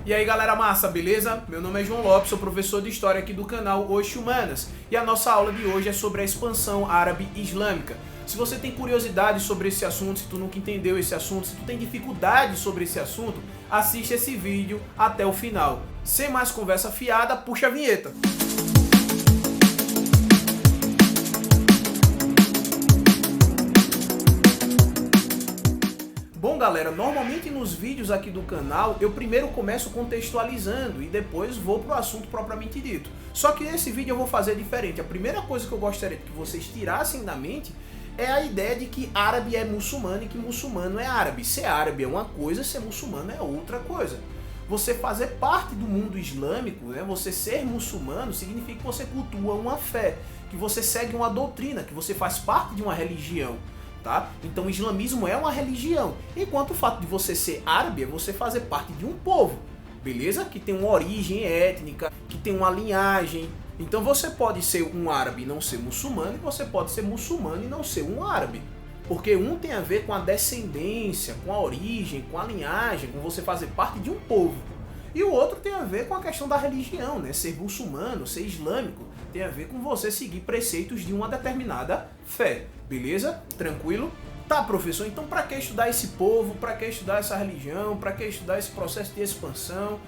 E aí galera massa, beleza? Meu nome é João Lopes, sou professor de História aqui do canal Hoje Humanas e a nossa aula de hoje é sobre a expansão árabe islâmica. Se você tem curiosidade sobre esse assunto, se tu nunca entendeu esse assunto, se tu tem dificuldade sobre esse assunto, assiste esse vídeo até o final. Sem mais conversa fiada, puxa a vinheta! Bom galera, normalmente nos vídeos aqui do canal eu primeiro começo contextualizando e depois vou pro assunto propriamente dito. Só que nesse vídeo eu vou fazer diferente. A primeira coisa que eu gostaria que vocês tirassem da mente é a ideia de que árabe é muçulmano e que muçulmano é árabe. Ser árabe é uma coisa, ser muçulmano é outra coisa. Você fazer parte do mundo islâmico, né, você ser muçulmano, significa que você cultua uma fé, que você segue uma doutrina, que você faz parte de uma religião. Tá? Então o islamismo é uma religião, enquanto o fato de você ser árabe é você fazer parte de um povo, beleza? Que tem uma origem étnica, que tem uma linhagem. Então você pode ser um árabe e não ser muçulmano, e você pode ser muçulmano e não ser um árabe. Porque um tem a ver com a descendência, com a origem, com a linhagem, com você fazer parte de um povo. E o outro tem a ver com a questão da religião, né? Ser muçulmano, ser islâmico, tem a ver com você seguir preceitos de uma determinada fé, beleza? Tranquilo? Tá, professor, então para que estudar esse povo, para que estudar essa religião, para que estudar esse processo de expansão?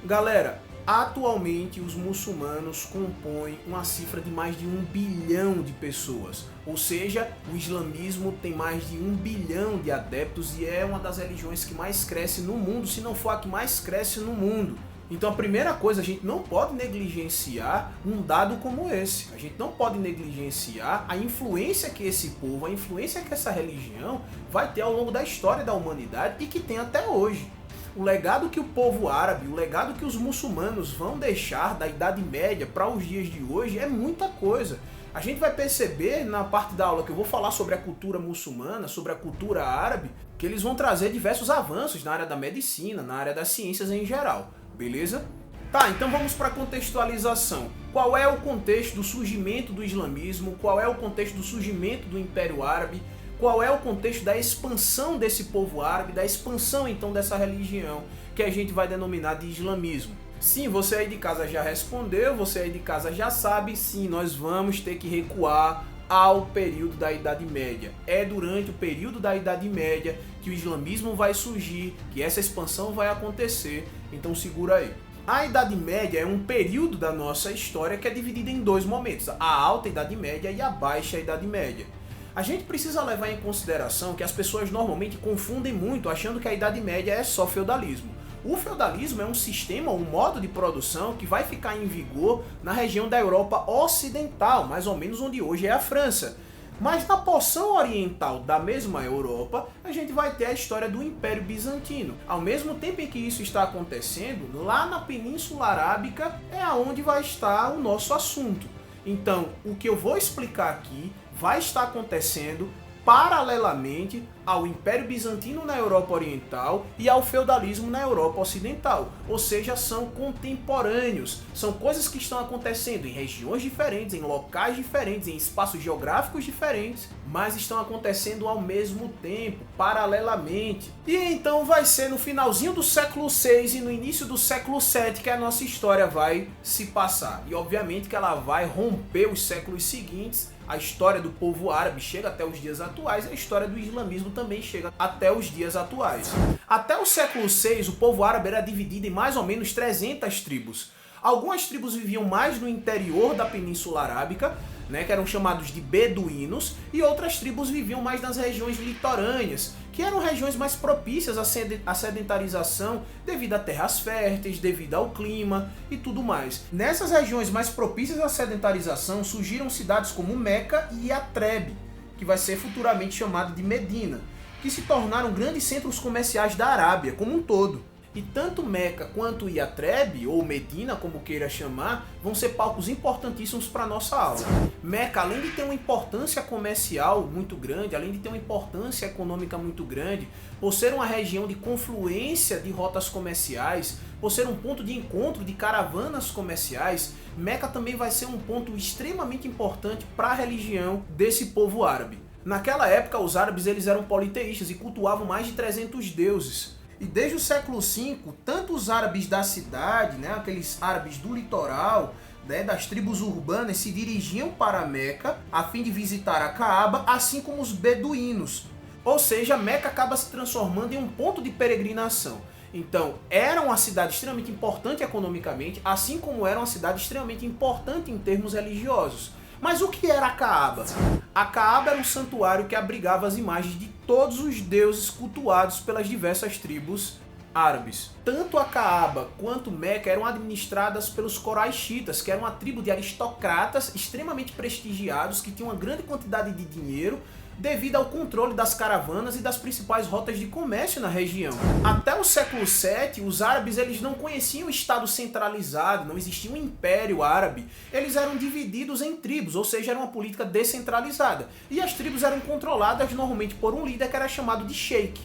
Galera, atualmente os muçulmanos compõem uma cifra de mais de 1 bilhão de pessoas, ou seja, o islamismo tem mais de 1 bilhão de adeptos e é uma das religiões que mais cresce no mundo, se não for a que mais cresce no mundo. Então a primeira coisa, a gente não pode negligenciar um dado como esse. A gente não pode negligenciar a influência que esse povo, a influência que essa religião vai ter ao longo da história da humanidade e que tem até hoje. O legado que o povo árabe, o legado que os muçulmanos vão deixar da Idade Média para os dias de hoje é muita coisa. A gente vai perceber na parte da aula que eu vou falar sobre a cultura muçulmana, sobre a cultura árabe, que eles vão trazer diversos avanços na área da medicina, na área das ciências em geral. Beleza? Tá, então vamos para a contextualização. Qual é o contexto do surgimento do islamismo? Qual é o contexto do surgimento do Império Árabe? Qual é o contexto da expansão desse povo árabe, da expansão então dessa religião que a gente vai denominar de islamismo? Sim, você aí de casa já respondeu, você aí de casa já sabe, sim, nós vamos ter que recuar ao período da Idade Média. É durante o período da Idade Média que o islamismo vai surgir, que essa expansão vai acontecer, então segura aí. A Idade Média é um período da nossa história que é dividido em dois momentos, a Alta Idade Média e a Baixa Idade Média. A gente precisa levar em consideração que as pessoas normalmente confundem muito achando que a Idade Média é só feudalismo. O feudalismo é um sistema, um modo de produção que vai ficar em vigor na região da Europa Ocidental, mais ou menos onde hoje é a França. Mas na porção oriental da mesma Europa, a gente vai ter a história do Império Bizantino. Ao mesmo tempo em que isso está acontecendo, lá na Península Arábica é onde vai estar o nosso assunto. Então, o que eu vou explicar aqui vai estar acontecendo paralelamente ao Império Bizantino na Europa Oriental e ao feudalismo na Europa Ocidental. Ou seja, são contemporâneos, são coisas que estão acontecendo em regiões diferentes, em locais diferentes, em espaços geográficos diferentes, mas estão acontecendo ao mesmo tempo, paralelamente. E então vai ser no finalzinho do século VI e no início do século VII que a nossa história vai se passar. E obviamente que ela vai romper os séculos seguintes. A história do povo árabe chega até os dias atuais, a história do islamismo também chega até os dias atuais. Até o século VI, o povo árabe era dividido em mais ou menos 300 tribos. Algumas tribos viviam mais no interior da Península Arábica, né, que eram chamados de beduínos, e outras tribos viviam mais nas regiões litorâneas, que eram regiões mais propícias à sedentarização devido a terras férteis, devido ao clima e tudo mais. Nessas regiões mais propícias à sedentarização surgiram cidades como Meca e Yatreb, que vai ser futuramente chamado de Medina, que se tornaram grandes centros comerciais da Arábia como um todo. E tanto Meca quanto Yatreb, ou Medina, como queira chamar, vão ser palcos importantíssimos para a nossa aula. Meca, além de ter uma importância comercial muito grande, além de ter uma importância econômica muito grande, por ser uma região de confluência de rotas comerciais, por ser um ponto de encontro de caravanas comerciais, Meca também vai ser um ponto extremamente importante para a religião desse povo árabe. Naquela época, os árabes eles eram politeístas e cultuavam mais de 300 deuses. E desde o século V, tanto os árabes da cidade, né, aqueles árabes do litoral, né, das tribos urbanas, se dirigiam para Meca a fim de visitar a Caaba, assim como os beduínos. Ou seja, Meca acaba se transformando em um ponto de peregrinação. Então, era uma cidade extremamente importante economicamente, assim como era uma cidade extremamente importante em termos religiosos. Mas o que era a Caaba? A Caaba era um santuário que abrigava as imagens de todos os deuses cultuados pelas diversas tribos árabes. Tanto a Caaba quanto Meca eram administradas pelos Coraixitas, que eram uma tribo de aristocratas extremamente prestigiados, que tinham uma grande quantidade de dinheiro, devido ao controle das caravanas e das principais rotas de comércio na região. Até o século VII, os árabes eles não conheciam o Estado centralizado, não existia um império árabe, eles eram divididos em tribos, ou seja, era uma política descentralizada. E as tribos eram controladas normalmente por um líder que era chamado de sheik.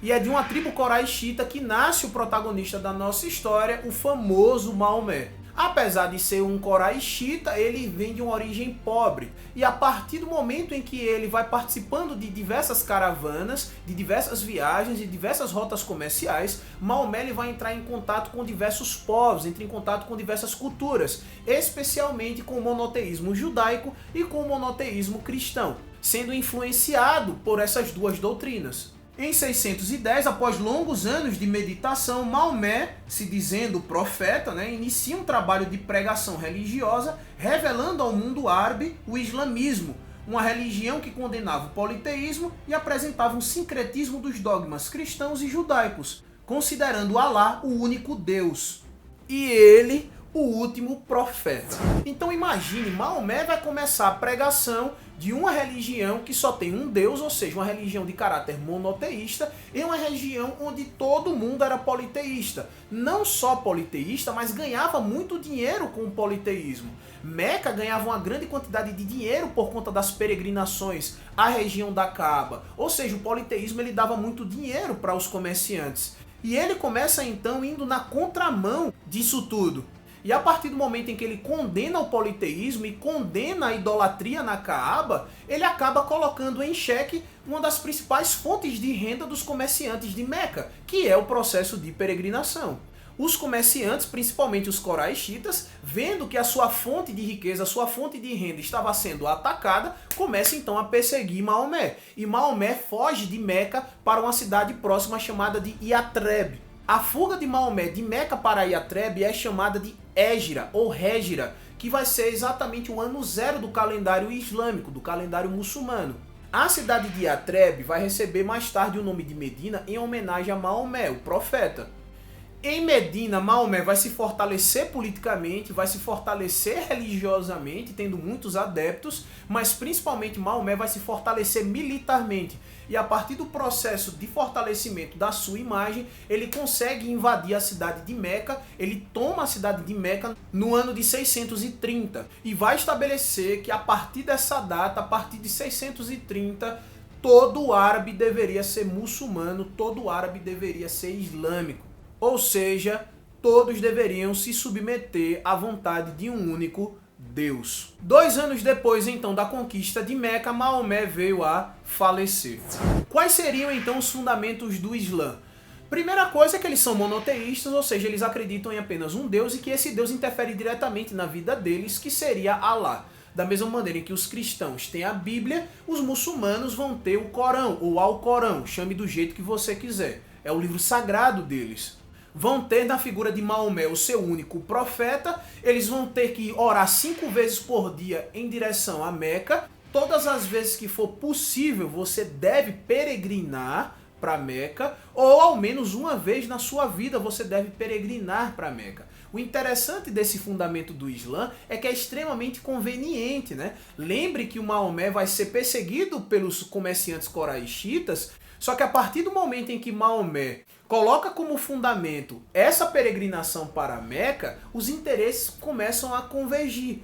E é de uma tribo Coraichita que nasce o protagonista da nossa história, o famoso Maomé. Apesar de ser um Coraichita, ele vem de uma origem pobre. E a partir do momento em que ele vai participando de diversas caravanas, de diversas viagens, de diversas rotas comerciais, Maomé ele vai entrar em contato com diversos povos, entra em contato com diversas culturas, especialmente com o monoteísmo judaico e com o monoteísmo cristão, sendo influenciado por essas duas doutrinas. Em 610, após longos anos de meditação, Maomé, se dizendo profeta, inicia um trabalho de pregação religiosa, revelando ao mundo árabe o islamismo, uma religião que condenava o politeísmo e apresentava um sincretismo dos dogmas cristãos e judaicos, considerando Alá o único Deus. E ele, o último profeta. Então imagine, Maomé vai começar a pregação de uma religião que só tem um Deus, ou seja, uma religião de caráter monoteísta, em uma região onde todo mundo era politeísta. Não só politeísta, mas ganhava muito dinheiro com o politeísmo. Meca ganhava uma grande quantidade de dinheiro por conta das peregrinações à região da Caaba. Ou seja, o politeísmo ele dava muito dinheiro para os comerciantes. E ele começa então indo na contramão disso tudo. E a partir do momento em que ele condena o politeísmo e condena a idolatria na Caaba, ele acaba colocando em xeque uma das principais fontes de renda dos comerciantes de Meca, que é o processo de peregrinação. Os comerciantes, principalmente os coraixitas, vendo que a sua fonte de riqueza, a sua fonte de renda estava sendo atacada, começam então a perseguir Maomé. E Maomé foge de Meca para uma cidade próxima chamada de Yatreb. A fuga de Maomé de Meca para Yatreb é chamada de Égira ou Régira, que vai ser exatamente o ano zero do calendário islâmico, do calendário muçulmano. A cidade de Yatreb vai receber mais tarde o nome de Medina em homenagem a Maomé, o profeta. Em Medina, Maomé vai se fortalecer politicamente, vai se fortalecer religiosamente, tendo muitos adeptos, mas principalmente Maomé vai se fortalecer militarmente. E a partir do processo de fortalecimento da sua imagem, ele consegue invadir a cidade de Meca, ele toma a cidade de Meca no ano de 630 e vai estabelecer que a partir dessa data, a partir de 630, todo árabe deveria ser muçulmano, todo árabe deveria ser islâmico. Ou seja, todos deveriam se submeter à vontade de um único Deus. 2 anos depois, então, da conquista de Meca, Maomé veio a falecer. Quais seriam, então, os fundamentos do Islã? Primeira coisa é que eles são monoteístas, ou seja, eles acreditam em apenas um Deus e que esse Deus interfere diretamente na vida deles, que seria Alá. Da mesma maneira em que os cristãos têm a Bíblia, os muçulmanos vão ter o Corão, ou Alcorão, chame do jeito que você quiser. É o livro sagrado deles. Vão ter na figura de Maomé o seu único profeta, eles vão ter que orar 5 vezes por dia em direção a Meca. Todas as vezes que for possível, você deve peregrinar para Meca, ou ao menos uma vez na sua vida você deve peregrinar para Meca. O interessante desse fundamento do Islã é que é extremamente conveniente, né? Lembre que o Maomé vai ser perseguido pelos comerciantes coraixitas, só que a partir do momento em que Maomé coloca como fundamento essa peregrinação para Meca, os interesses começam a convergir.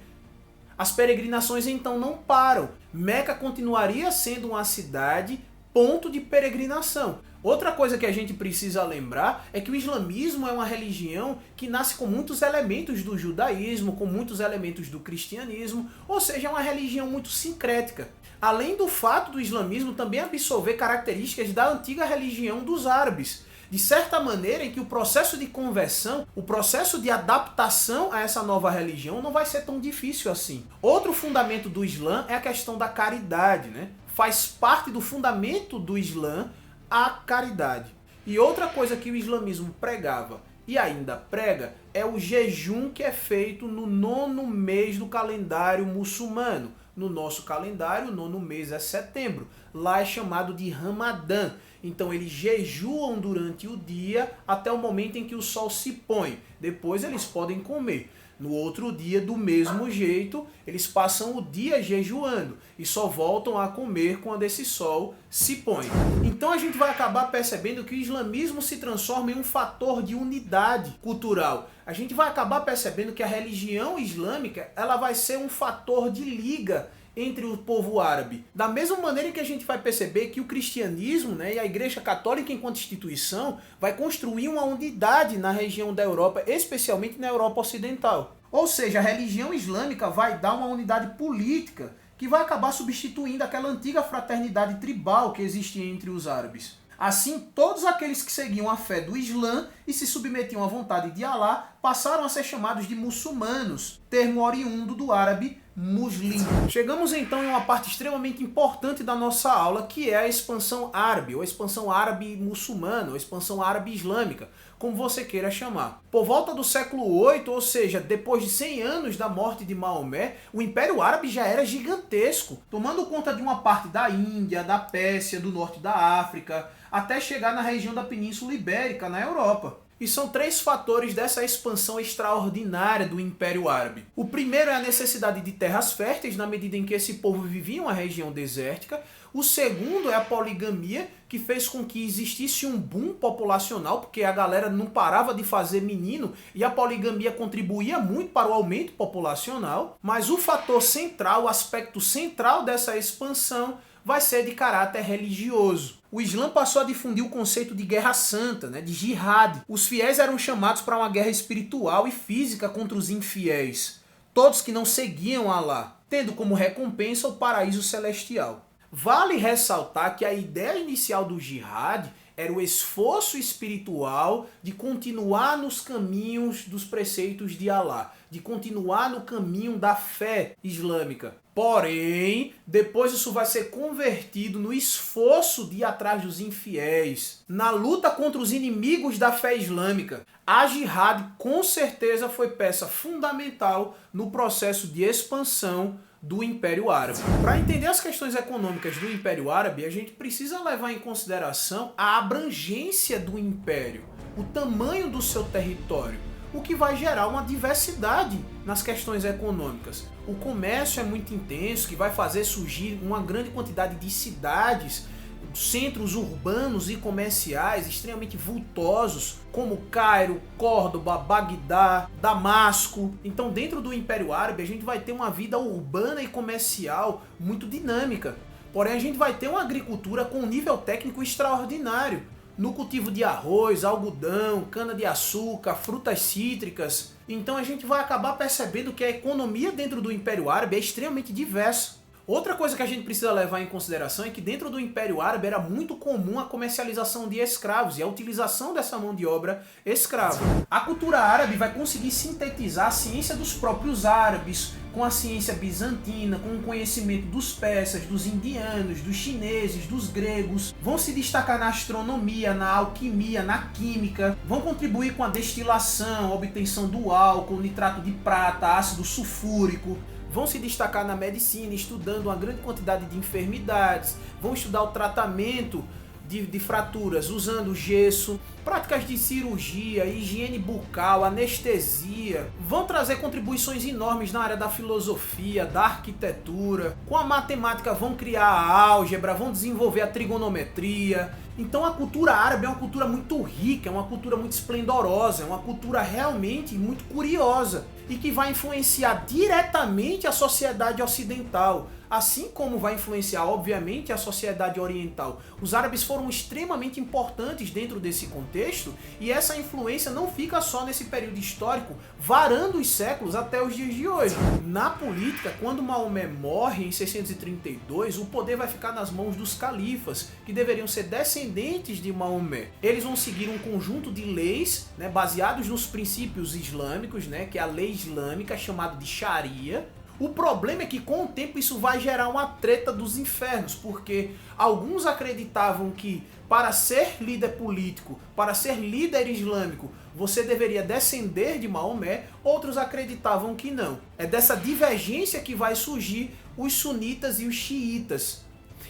As peregrinações então não param. Meca continuaria sendo uma cidade ponto de peregrinação. Outra coisa que a gente precisa lembrar é que o islamismo é uma religião que nasce com muitos elementos do judaísmo, com muitos elementos do cristianismo, ou seja, é uma religião muito sincrética. Além do fato do islamismo também absorver características da antiga religião dos árabes. de certa maneira em que o processo de conversão, o processo de adaptação a essa nova religião não vai ser tão difícil assim. Outro fundamento do Islã é a questão da caridade, né? Faz parte do fundamento do Islã a caridade. E outra coisa que o islamismo pregava e ainda prega é o jejum que é feito no 9º mês do calendário muçulmano. No nosso calendário, o 9º mês é setembro. Lá é chamado de Ramadã. Então eles jejuam durante o dia até o momento em que o sol se põe. Depois eles podem comer. No outro dia, do mesmo jeito, eles passam o dia jejuando e só voltam a comer quando esse sol se põe. Então a gente vai acabar percebendo que o islamismo se transforma em um fator de unidade cultural. A gente vai acabar percebendo que a religião islâmica ela vai ser um fator de liga entre o povo árabe. Da mesma maneira que a gente vai perceber que o cristianismo, né, e a Igreja Católica enquanto instituição vai construir uma unidade na região da Europa, especialmente na Europa Ocidental. Ou seja, a religião islâmica vai dar uma unidade política que vai acabar substituindo aquela antiga fraternidade tribal que existia entre os árabes. Assim, todos aqueles que seguiam a fé do Islã e se submetiam à vontade de Alá passaram a ser chamados de muçulmanos, termo oriundo do árabe muslim. Chegamos então em uma parte extremamente importante da nossa aula, que é a expansão árabe, ou a expansão árabe muçulmana, ou a expansão árabe islâmica, como você queira chamar. Por volta do século VIII, ou seja, depois de 100 anos da morte de Maomé, o Império Árabe já era gigantesco, tomando conta de uma parte da Índia, da Pérsia, do norte da África, até chegar na região da Península Ibérica, na Europa. E são 3 fatores dessa expansão extraordinária do Império Árabe. O primeiro é a necessidade de terras férteis, na medida em que esse povo vivia em uma região desértica. O segundo é a poligamia, que fez com que existisse um boom populacional, porque a galera não parava de fazer menino e a poligamia contribuía muito para o aumento populacional. Mas o fator central, o aspecto central dessa expansão vai ser de caráter religioso. O Islã passou a difundir o conceito de guerra santa, né, de jihad. Os fiéis eram chamados para uma guerra espiritual e física contra os infiéis, todos que não seguiam Alá, tendo como recompensa o paraíso celestial. Vale ressaltar que a ideia inicial do jihad era o esforço espiritual de continuar nos caminhos dos preceitos de Alá, de continuar no caminho da fé islâmica. Porém, depois isso vai ser convertido no esforço de ir atrás dos infiéis, na luta contra os inimigos da fé islâmica. A jihad com certeza foi peça fundamental no processo de expansão do Império Árabe. Para entender as questões econômicas do Império Árabe, a gente precisa levar em consideração a abrangência do império, o tamanho do seu território, o que vai gerar uma diversidade nas questões econômicas. O comércio é muito intenso, que vai fazer surgir uma grande quantidade de cidades, centros urbanos e comerciais extremamente vultosos, como Cairo, Córdoba, Bagdá, Damasco. Então, dentro do Império Árabe, a gente vai ter uma vida urbana e comercial muito dinâmica. Porém, a gente vai ter uma agricultura com um nível técnico extraordinário, no cultivo de arroz, algodão, cana-de-açúcar, frutas cítricas. Então a gente vai acabar percebendo que a economia dentro do Império Árabe é extremamente diversa. Outra coisa que a gente precisa levar em consideração é que dentro do Império Árabe era muito comum a comercialização de escravos e a utilização dessa mão de obra escrava. A cultura árabe vai conseguir sintetizar a ciência dos próprios árabes, com a ciência bizantina, com o conhecimento dos persas, dos indianos, dos chineses, dos gregos. Vão se destacar na astronomia, na alquimia, na química. Vão contribuir com a destilação, a obtenção do álcool, nitrato de prata, ácido sulfúrico. Vão se destacar na medicina, estudando uma grande quantidade de enfermidades. Vão estudar o tratamento de fraturas usando gesso, práticas de cirurgia, higiene bucal, anestesia. Vão trazer contribuições enormes na área da filosofia, da arquitetura. Com a matemática vão criar a álgebra, vão desenvolver a trigonometria. Então a cultura árabe é uma cultura muito rica, é uma cultura muito esplendorosa, é uma cultura realmente muito curiosa e que vai influenciar diretamente a sociedade ocidental, assim como vai influenciar, obviamente, a sociedade oriental. Os árabes foram extremamente importantes dentro desse contexto e essa influência não fica só nesse período histórico, varando os séculos até os dias de hoje. Na política, quando Maomé morre em 632, o poder vai ficar nas mãos dos califas, que deveriam ser descendentes descendentes de Maomé. Eles vão seguir um conjunto de leis, né, baseados nos princípios islâmicos, né, que é a lei islâmica chamada de Sharia. O problema é que com o tempo isso vai gerar uma treta dos infernos, porque alguns acreditavam que para ser líder político, para ser líder islâmico, você deveria descender de Maomé, outros acreditavam que não. É dessa divergência que vai surgir os sunitas e os xiitas.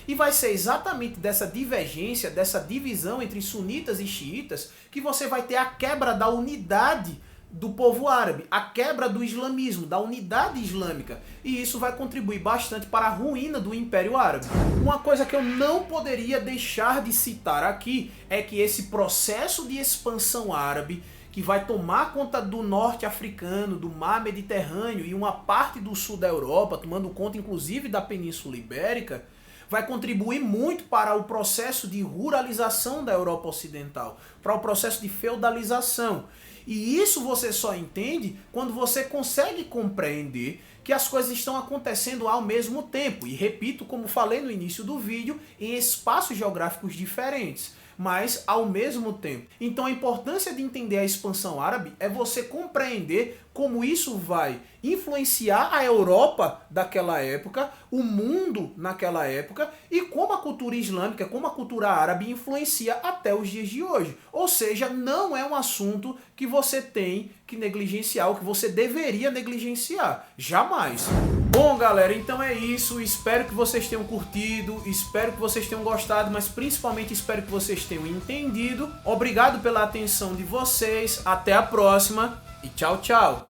E vai ser exatamente dessa divergência, dessa divisão entre sunitas e xiitas, que você vai ter a quebra da unidade do povo árabe, a quebra do islamismo, da unidade islâmica. E isso vai contribuir bastante para a ruína do Império Árabe. Uma coisa que eu não poderia deixar de citar aqui é que esse processo de expansão árabe, que vai tomar conta do norte africano, do mar Mediterrâneo e uma parte do sul da Europa, tomando conta inclusive da Península Ibérica, vai contribuir muito para o processo de ruralização da Europa Ocidental, para o processo de feudalização. E isso você só entende quando você consegue compreender que as coisas estão acontecendo ao mesmo tempo. E repito, como falei no início do vídeo, em espaços geográficos diferentes, mas ao mesmo tempo. Então a importância de entender a expansão árabe é você compreender como isso vai influenciar a Europa daquela época, o mundo naquela época, e como a cultura islâmica, como a cultura árabe influencia até os dias de hoje. Ou seja, não é um assunto que você tem que negligenciar, ou que você deveria negligenciar. Jamais. Bom, galera, então é isso. Espero que vocês tenham curtido, espero que vocês tenham gostado, mas principalmente espero que vocês tenham entendido. Obrigado pela atenção de vocês, até a próxima e tchau, tchau!